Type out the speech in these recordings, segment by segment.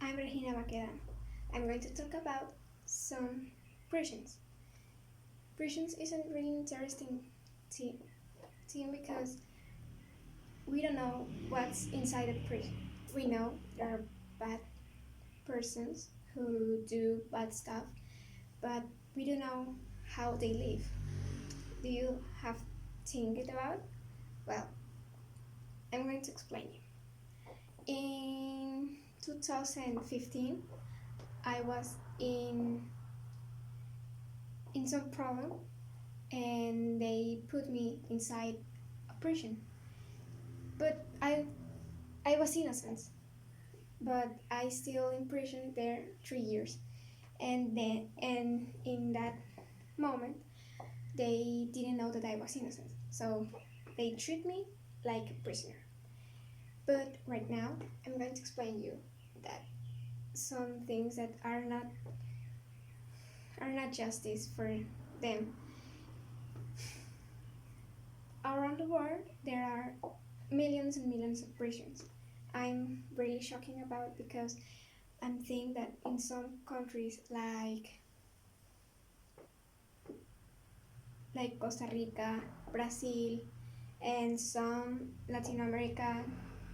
I'm Regina Baquedan. I'm going to talk about some prisons. Prisons is a really interesting thing, because we don't know what's inside a prison. We know there are bad persons who do bad stuff, but we don't know how they live. Do you have think about? Well, I'm going to explain you. In 2015, I was in some problem and they put me inside a prison. But I was innocent, but I still in prison there 3 years. And in that moment they didn't know that I was innocent. So they treat me like a prisoner. But right now I'm going to explain you that some things that are not justice for them. Around the world, there are millions and millions of prisons. I'm really shocking about because I'm thinking that in some countries like Costa Rica, Brazil, and some Latin American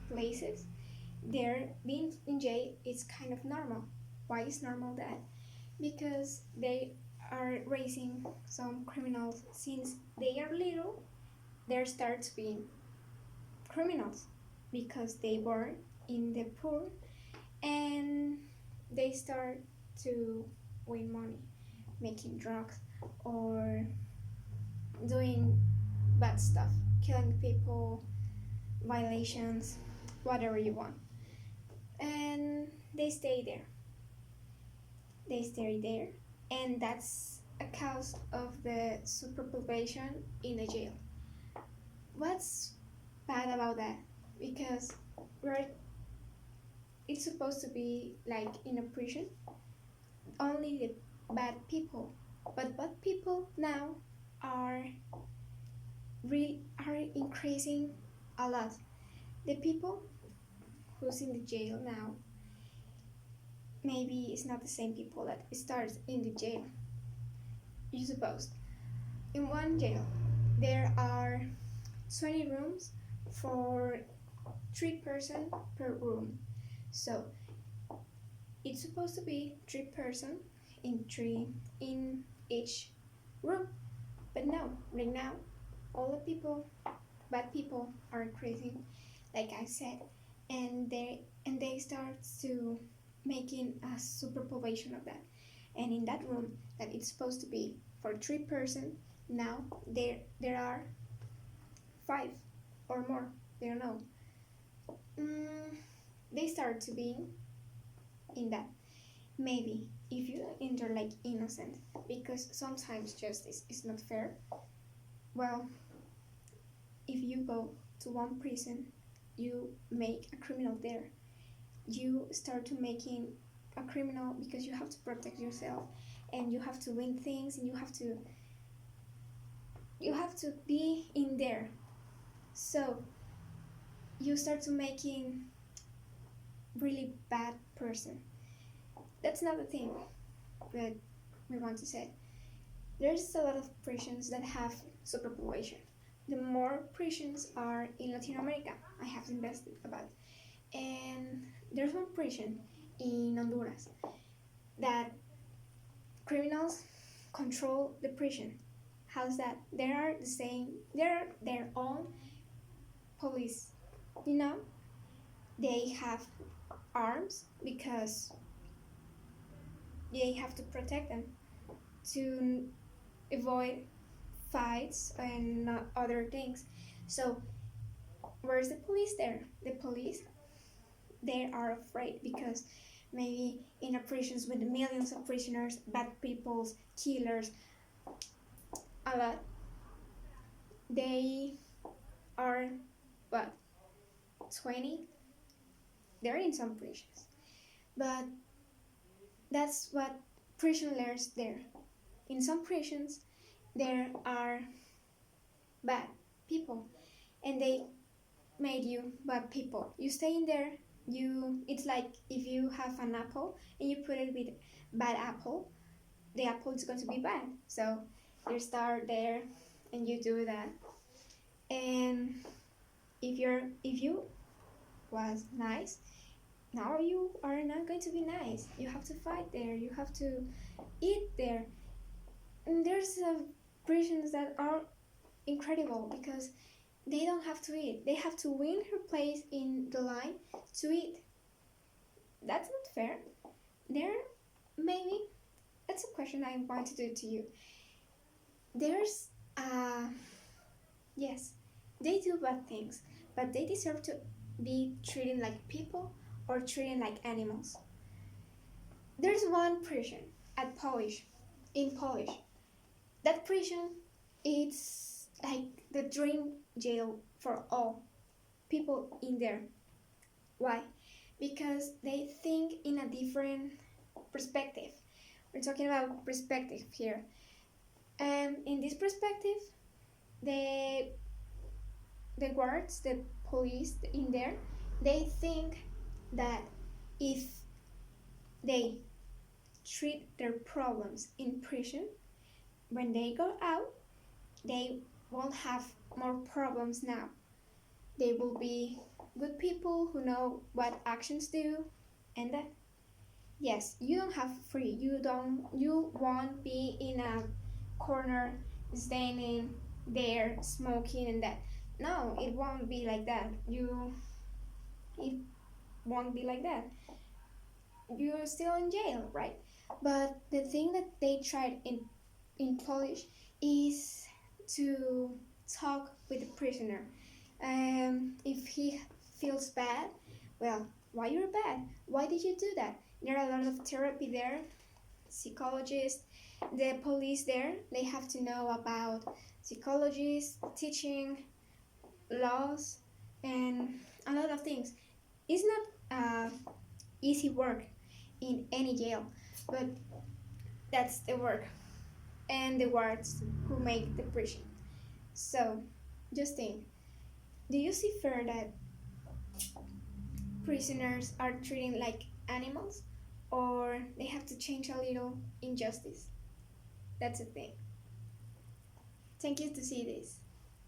places, there being in jail is kind of normal. Why is normal that? Because they are raising some criminals since they are little. They start being criminals because they born in the poor and they start to win money making drugs or doing bad stuff, killing people, violations, whatever you want. And they stay there, and that's a cause of the superpopulation in the jail. What's bad about that? Because we're it's supposed to be like in a prison, only the bad people. But bad people now are are increasing a lot. The people who's in the jail now maybe it's not the same people that starts in the jail. You suppose in one jail there are 20 rooms for 3 person per room. So it's supposed to be 3 person in each room. But no, right now all the people, bad people, are increasing, like I said, and they start to making a superpopulation of that. And in that room that it's supposed to be for 3 person, now there are 5 or more. They don't know. They start to be in that. Maybe if you enter like innocent, because sometimes justice is not fair. Well, if you go to one prison, you make a criminal there. You start to making a criminal because you have to protect yourself and you have to win things and you have to be in there. So you start to making really bad person. That's not the thing that we want to say. There's a lot of prisons that have superpopulation. The more prisons are in Latin America. I have invested about, and there's one prison in Honduras that criminals control the prison. How's that? They're their own police. You know, they have arms because they have to protect them to avoid fights and other things. So where's the police there? The police, they are afraid because maybe in a prisons with millions of prisoners, bad peoples, killers, a lot, they are what, 20? They're in some prisons. But that's what prison learns there. In some prisons, there are bad people, and they made you bad people. You stay in there It's like if you have an apple and you put it with bad apple, the apple is going to be bad. So you start there and you do that. And if you was nice, now you are not going to be nice. You have to fight there. You have to eat there. And there's prisons that are incredible because they don't have to eat. They have to win her place in the line to eat. That's not fair. There, maybe, that's a question I want to do to you. There's, yes, they do bad things, but they deserve to be treated like people or treated like animals. There's one prison at Polish, in Polish. That prison, it's like the dream jail for all people in there. Why? Because they think in a different perspective. We're talking about perspective here. And in this perspective, the guards, the police in there, they think that if they treat their problems in prison, when they go out, they won't have more problems now. They will be good people who know what actions do, and that yes, you don't have free. You won't be in a corner standing there smoking and that. No, it won't be like that. It won't be like that. You're still in jail, right? But the thing that they tried in Polish is to talk with the prisoner. If he feels bad, well, why you're bad? Why did you do that? There are a lot of therapy there, psychologists, the police there. They have to know about psychologists, teaching, laws, and a lot of things. It's not easy work in any jail, but that's the work and the words who make the prison. So, just think, do you see fair that prisoners are treated like animals, or they have to change a little injustice? That's the thing. Thank you to see this.